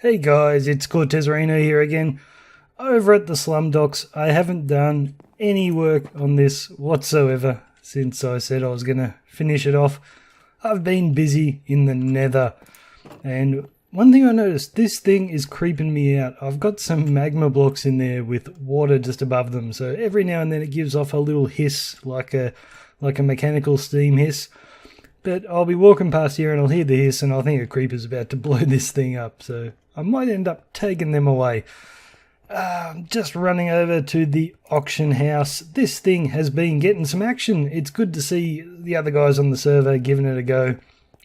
Hey guys, it's Cortezerino here again. Over at the Slum Docks, I haven't done any work on this whatsoever since I said I was going to finish it off. I've been busy in the Nether, and one thing I noticed, this thing is creeping me out. I've got some magma blocks in there with water just above them, so every now and then it gives off a little hiss, like a mechanical steam hiss. But I'll be walking past here and I'll hear the hiss and I'll think a creeper's about to blow this thing up, so I might end up taking them away. I'm just running over to the auction house. This thing has been getting some action. It's good to see the other guys on the server giving it a go.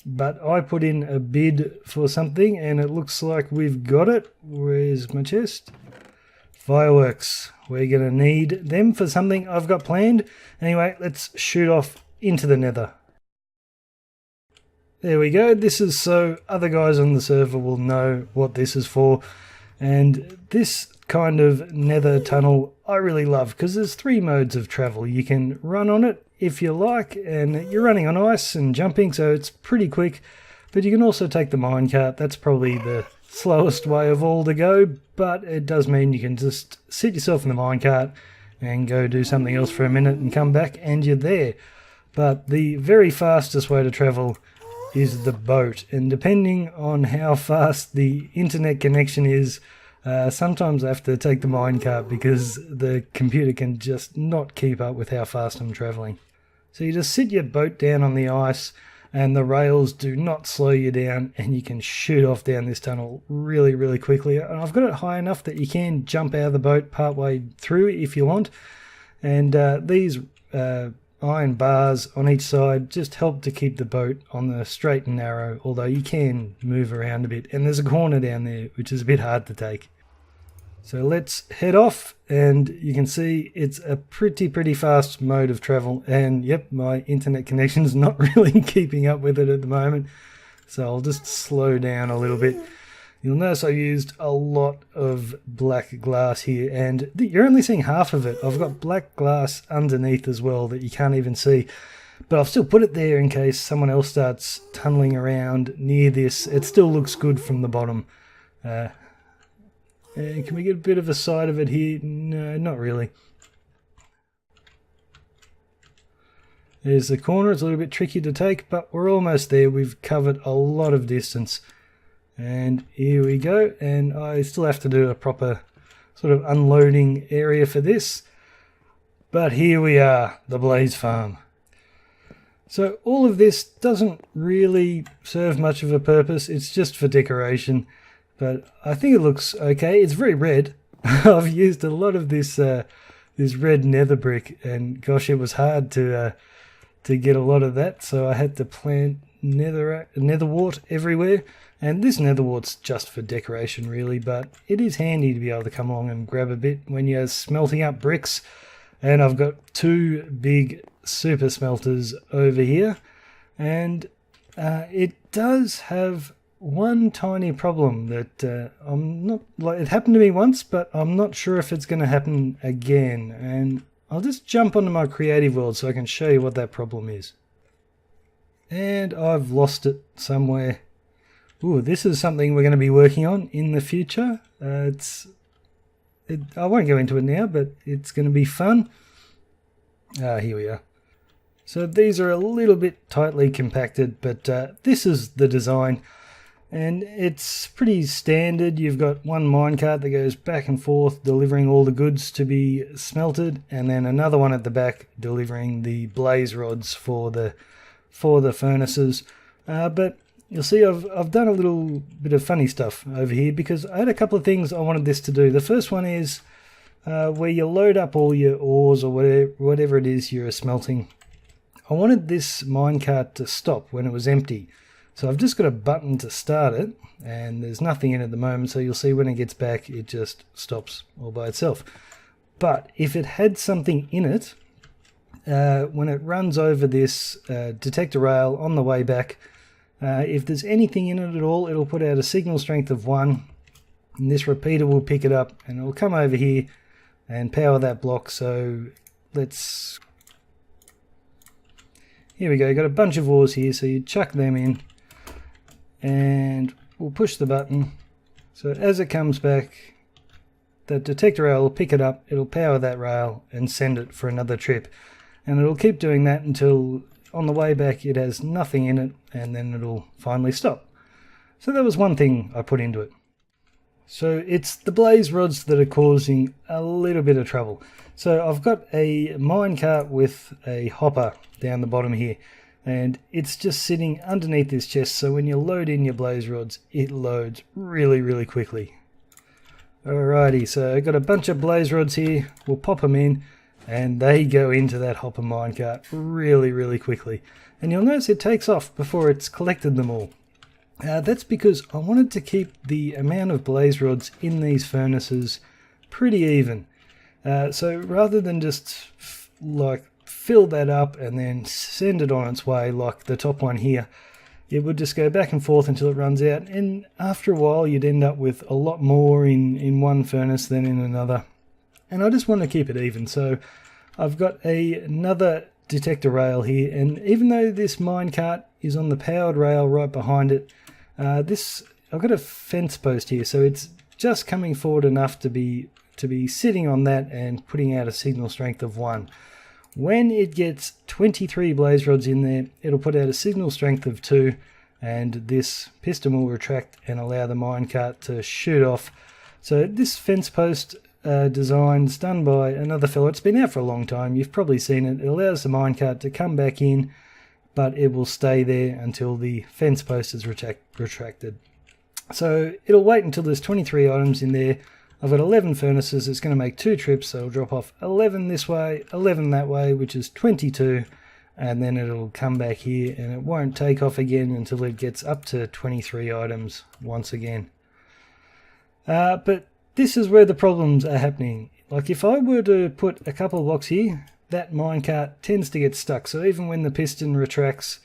But I put in a bid for something and it looks like we've got it. Where's my chest? Fireworks. We're going to need them for something I've got planned. Anyway, let's shoot off into the Nether. There we go. This is so other guys on the server will know what this is for. And this kind of Nether tunnel I really love because there's three modes of travel. You can run on it if you like, and you're running on ice and jumping, so it's pretty quick. But you can also take the minecart. That's probably the slowest way of all to go, but it does mean you can just sit yourself in the minecart and go do something else for a minute and come back and you're there. But the very fastest way to travel is the boat, and depending on how fast the internet connection is, sometimes I have to take the minecart because the computer can just not keep up with how fast I'm travelling. So you just sit your boat down on the ice and the rails do not slow you down and you can shoot off down this tunnel really quickly. And I've got it high enough that you can jump out of the boat partway through if you want, and these iron bars on each side just help to keep the boat on the straight and narrow, although you can move around a bit, and there's a corner down there which is a bit hard to take. So let's head off, and you can see it's a pretty fast mode of travel, and yep, my internet connection's not really keeping up with it at the moment, so I'll just slow down a little bit. You'll notice I used a lot of black glass here, and you're only seeing half of it. I've got black glass underneath as well that you can't even see. But I've still put it there in case someone else starts tunneling around near this. It still looks good from the bottom. Can we get a bit of a sight of it here? No, not really. There's the corner. It's a little bit tricky to take, but we're almost there. We've covered a lot of distance. And here we go, and I still have to do a proper sort of unloading area for this. But here we are, the Blaze Farm. So all of this doesn't really serve much of a purpose, it's just for decoration. But I think it looks okay. It's very red. I've used a lot of this this red nether brick, and gosh, it was hard to get a lot of that, so I had to plant netherwort everywhere. And this netherwort's just for decoration really, but it is handy to be able to come along and grab a bit when you're smelting up bricks. And I've got two big super smelters over here, and it does have one tiny problem that I'm not, like, it happened to me once, but I'm not sure if it's going to happen again. And I'll just jump onto my creative world so I can show you what that problem is. And I've lost it somewhere. Ooh, this is something we're going to be working on in the future. I won't go into it now, but it's going to be fun. Here we are. So these are a little bit tightly compacted, but this is the design. And it's pretty standard. You've got one minecart that goes back and forth delivering all the goods to be smelted, and then another one at the back delivering the blaze rods for the furnaces. But you'll see I've done a little bit of funny stuff over here because I had a couple of things I wanted this to do. The first one is where you load up all your ores or whatever it is you're smelting. I wanted this minecart to stop when it was empty. So I've just got a button to start it, and there's nothing in it at the moment, so you'll see when it gets back it just stops all by itself. But if it had something in it, when it runs over this detector rail on the way back, if there's anything in it at all, it'll put out a signal strength of 1, and this repeater will pick it up and it'll come over here and power that block. So here we go, got a bunch of ores here, so you chuck them in and we'll push the button So as it comes back, the detector rail will pick it up, it'll power that rail and send it for another trip. And it'll keep doing that until on the way back it has nothing in it, and then it'll finally stop. So that was one thing I put into it. So it's the blaze rods that are causing a little bit of trouble. So I've got a minecart with a hopper down the bottom here, and it's just sitting underneath this chest, so when you load in your blaze rods, it loads really quickly. Alrighty, so I've got a bunch of blaze rods here, we'll pop them in, and they go into that hopper minecart really quickly. And you'll notice it takes off before it's collected them all. That's because I wanted to keep the amount of blaze rods in these furnaces pretty even. So rather than just like fill that up and then send it on its way like the top one here, it would just go back and forth until it runs out, and after a while you'd end up with a lot more in one furnace than in another. And I just want to keep it even, so I've got another detector rail here, and even though this minecart is on the powered rail right behind it, I've got a fence post here, so it's just coming forward enough to be sitting on that and putting out a signal strength of 1. When it gets 23 blaze rods in there, it'll put out a signal strength of 2, and this piston will retract and allow the minecart to shoot off. So this fence post design's done by another fellow. It's been out for a long time, you've probably seen it. It allows the minecart to come back in, but it will stay there until the fence post is retracted. So it'll wait until there's 23 items in there. I've got 11 furnaces, it's going to make 2 trips, so it'll drop off 11 this way, 11 that way, which is 22, and then it'll come back here, and it won't take off again until it gets up to 23 items once again. But this is where the problems are happening. Like if I were to put a couple of blocks here, that minecart tends to get stuck, so even when the piston retracts,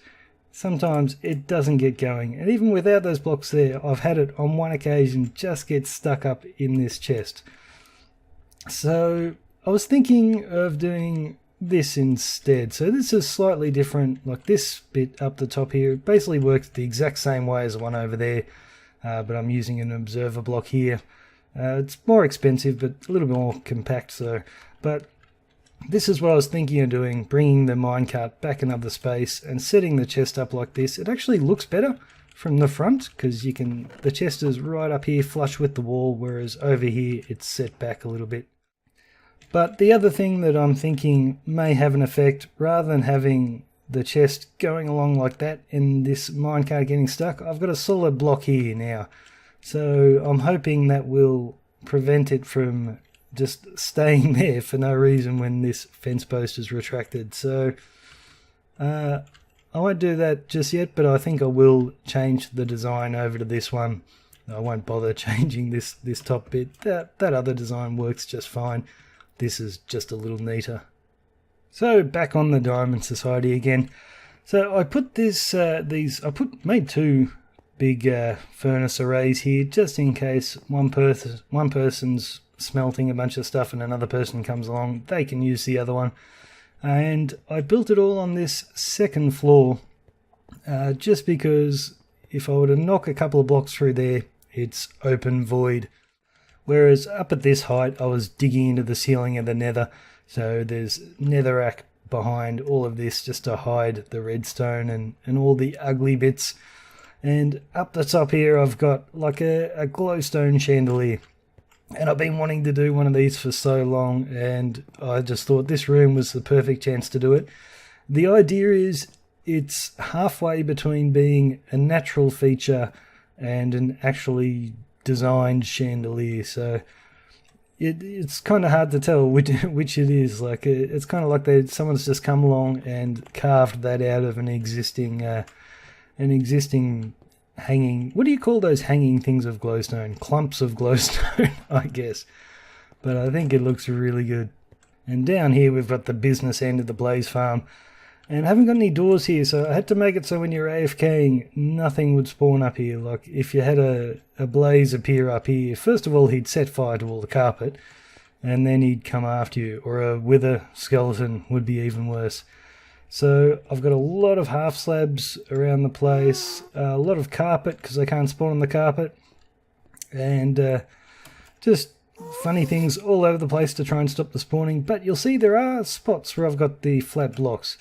sometimes it doesn't get going. And even without those blocks there, I've had it on one occasion just get stuck up in this chest. So I was thinking of doing this instead. So this is slightly different. Like this bit up the top here, it basically works the exact same way as the one over there, but I'm using an observer block here. It's more expensive, but a little bit more compact. But this is what I was thinking of doing, bringing the minecart back another space and setting the chest up like this. It actually looks better from the front because the chest is right up here flush with the wall, whereas over here it's set back a little bit. But the other thing that I'm thinking may have an effect, rather than having the chest going along like that and this minecart getting stuck, I've got a solid block here now. So I'm hoping that will prevent it from just staying there for no reason when this fence post is retracted. So I won't do that just yet, but I think I will change the design over to this one. I won't bother changing this top bit. That other design works just fine. This is just a little neater. So back on the Diamond Society again. So I put made 2 big furnace arrays here just in case one person's smelting a bunch of stuff and another person comes along, they can use the other one. And I built it all on this second floor just because if I were to knock a couple of blocks through there, it's open void. Whereas up at this height I was digging into the ceiling of the Nether, so there's netherrack behind all of this just to hide the redstone and all the ugly bits. And up the top here I've got like a glowstone chandelier. And I've been wanting to do one of these for so long, and I just thought this room was the perfect chance to do it. The idea is it's halfway between being a natural feature and an actually designed chandelier, so it's kind of hard to tell which it is. Like it's kind of like someone's just come along and carved that out of an existing hanging, what do you call those hanging things of glowstone? Clumps of glowstone, I guess. But I think it looks really good. And down here we've got the business end of the blaze farm. And I haven't got any doors here, so I had to make it so when you're AFKing, nothing would spawn up here. Like if you had a blaze appear up here, first of all he'd set fire to all the carpet, and then he'd come after you. Or a wither skeleton would be even worse. So I've got a lot of half slabs around the place, a lot of carpet because I can't spawn on the carpet, and just funny things all over the place to try and stop the spawning. But you'll see there are spots where I've got the flat blocks.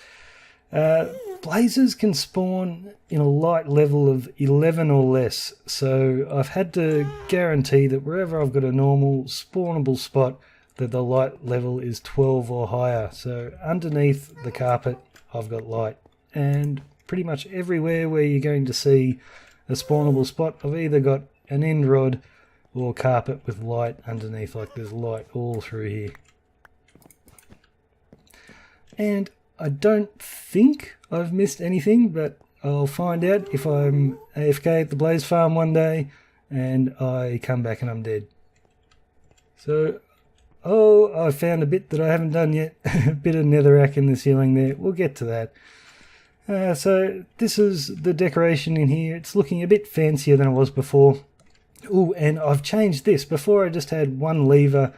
Blazes can spawn in a light level of 11 or less, so I've had to guarantee that wherever I've got a normal spawnable spot that the light level is 12 or higher. So underneath the carpet I've got light, and pretty much everywhere where you're going to see a spawnable spot I've either got an end rod or carpet with light underneath. Like there's light all through here. And I don't think I've missed anything, but I'll find out if I'm AFK at the Blaze Farm one day and I come back and I'm dead. So, I found a bit that I haven't done yet. A bit of netherrack in the ceiling there. We'll get to that. So this is the decoration in here. It's looking a bit fancier than it was before. Oh, and I've changed this. Before I just had one lever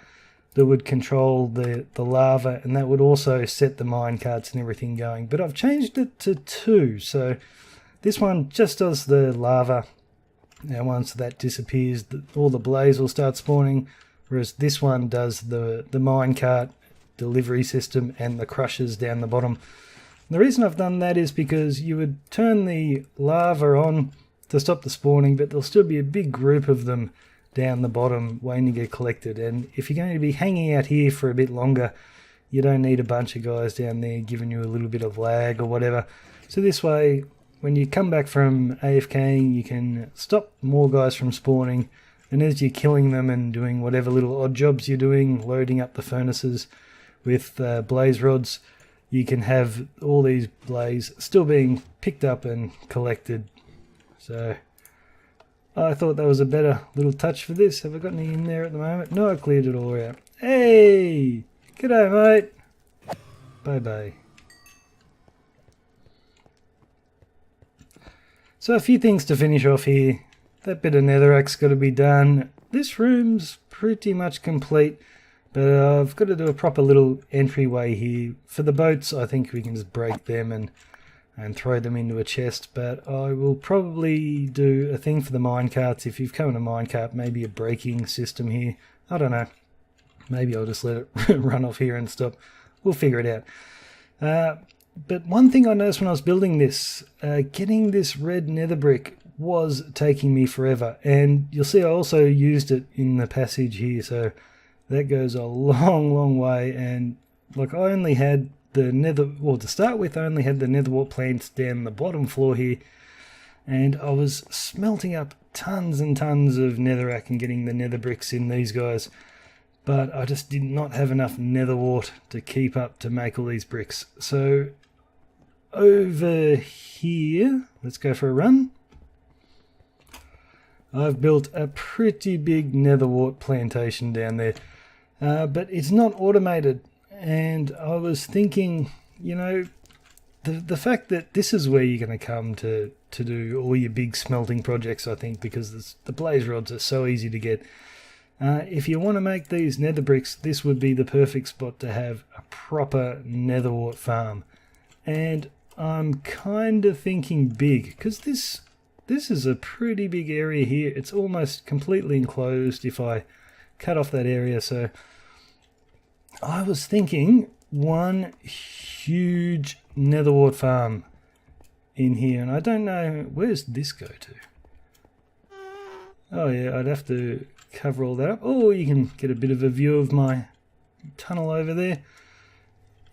that would control the lava, and that would also set the mine carts and everything going. But I've changed it to 2, so this one just does the lava. Now once that disappears, all the blaze will start spawning, whereas this one does the mine cart delivery system and the crushers down the bottom. And the reason I've done that is because you would turn the lava on to stop the spawning, but there'll still be a big group of them down the bottom waiting to get collected. And if you're going to be hanging out here for a bit longer, you don't need a bunch of guys down there giving you a little bit of lag or whatever. So this way, when you come back from AFKing, you can stop more guys from spawning, and as you're killing them and doing whatever little odd jobs you're doing, loading up the furnaces with blaze rods, you can have all these blaze still being picked up and collected. So I thought that was a better little touch for this. Have I got any in there at the moment? No, I cleared it all out. Hey! G'day, mate! Bye-bye. So a few things to finish off here. That bit of netherrack's got to be done. This room's pretty much complete, but I've got to do a proper little entryway here. For the boats, I think we can just break them and throw them into a chest, but I will probably do a thing for the minecarts. If you've come in a minecart, maybe a braking system here. I don't know. Maybe I'll just let it run off here and stop. We'll figure it out. But one thing I noticed when I was building this, getting this red nether brick was taking me forever. And you'll see I also used it in the passage here, so that goes a long, long way. And like I only had the nether, well, to start with, I only had the nether wart plants down the bottom floor here, and I was smelting up tons and tons of netherrack and getting the nether bricks in these guys, but I just did not have enough nether wart to keep up to make all these bricks. So over here, let's go for a run. I've built a pretty big nether wart plantation down there, but it's not automated. And I was thinking, you know, the fact that this is where you're going to come to do all your big smelting projects, I think, because the blaze rods are so easy to get. If you want to make these nether bricks, this would be the perfect spot to have a proper nether wart farm. And I'm kind of thinking big, because this is a pretty big area here. It's almost completely enclosed if I cut off that area, so I was thinking one huge nether wart farm in here, and I don't know, where's this go to? Oh yeah, I'd have to cover all that up. Oh, you can get a bit of a view of my tunnel over there.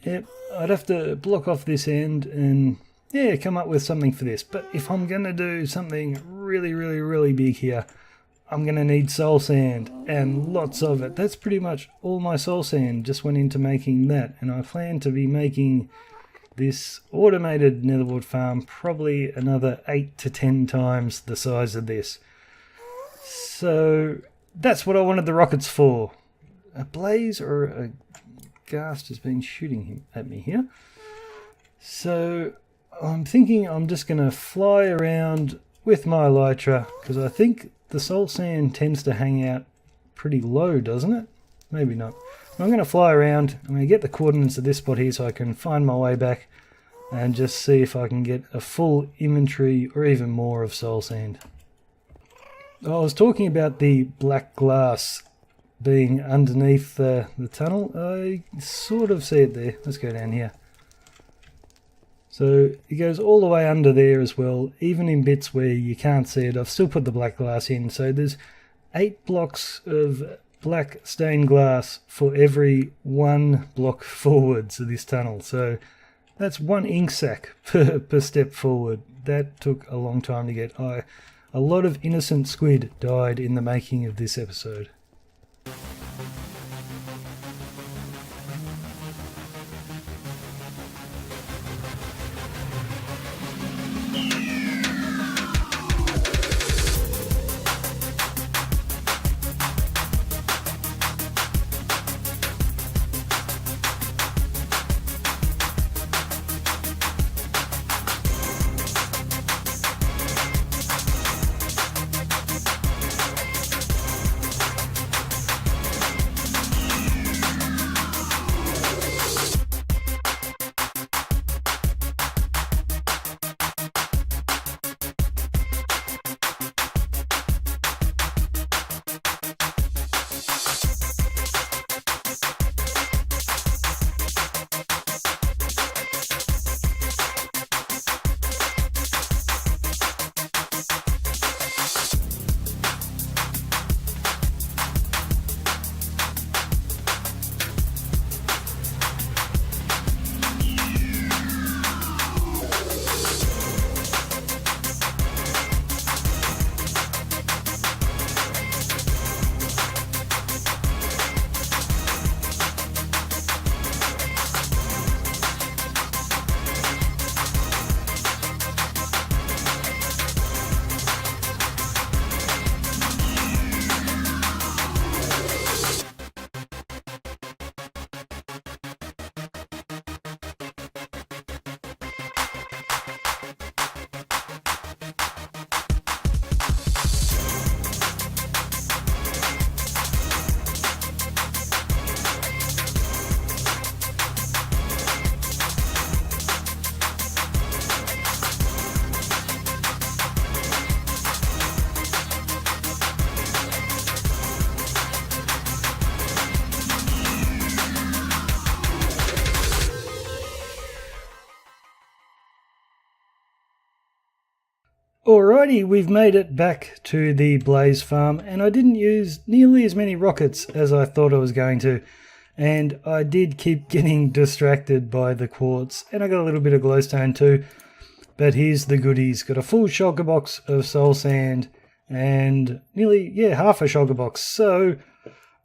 Yep, I'd have to block off this end and yeah, come up with something for this. But if I'm going to do something really, really, really big here, I'm going to need soul sand, and lots of it. That's pretty much all my soul sand just went into making that. And I plan to be making this automated nether wart farm probably another 8 to 10 times the size of this. So that's what I wanted the rockets for. A blaze or a ghast has been shooting at me here. So I'm thinking I'm just going to fly around with my elytra, because I think the soul sand tends to hang out pretty low, doesn't it? Maybe not. I'm going to fly around. I'm going to get the coordinates of this spot here so I can find my way back and just see if I can get a full inventory or even more of soul sand. I was talking about the black glass being underneath the tunnel. I sort of see it there. Let's go down here. So it goes all the way under there as well, even in bits where you can't see it. I've still put the black glass in, so there's 8 blocks of black stained glass for every 1 block forwards of this tunnel. So that's 1 ink sac per step forward. That took a long time to get. A lot of innocent squid died in the making of this episode. Alrighty, we've made it back to the Blaze farm, and I didn't use nearly as many rockets as I thought I was going to, and I did keep getting distracted by the quartz, and I got a little bit of glowstone too. But here's the goodies. Got a full shulker box of soul sand and nearly, half a shulker box. So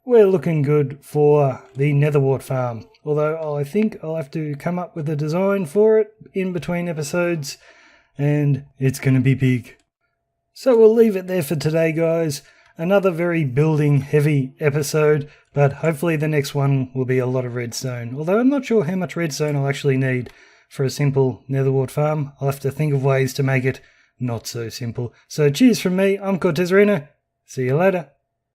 we're looking good for the Netherwart farm. Although I think I'll have to come up with a design for it in between episodes, and it's going to be big. So we'll leave it there for today, guys. Another very building heavy episode, but hopefully the next one will be a lot of redstone. Although I'm not sure how much redstone I'll actually need for a simple Netherwart farm. I'll have to think of ways to make it not so simple. So cheers from me, I'm Cortezerino. See you later.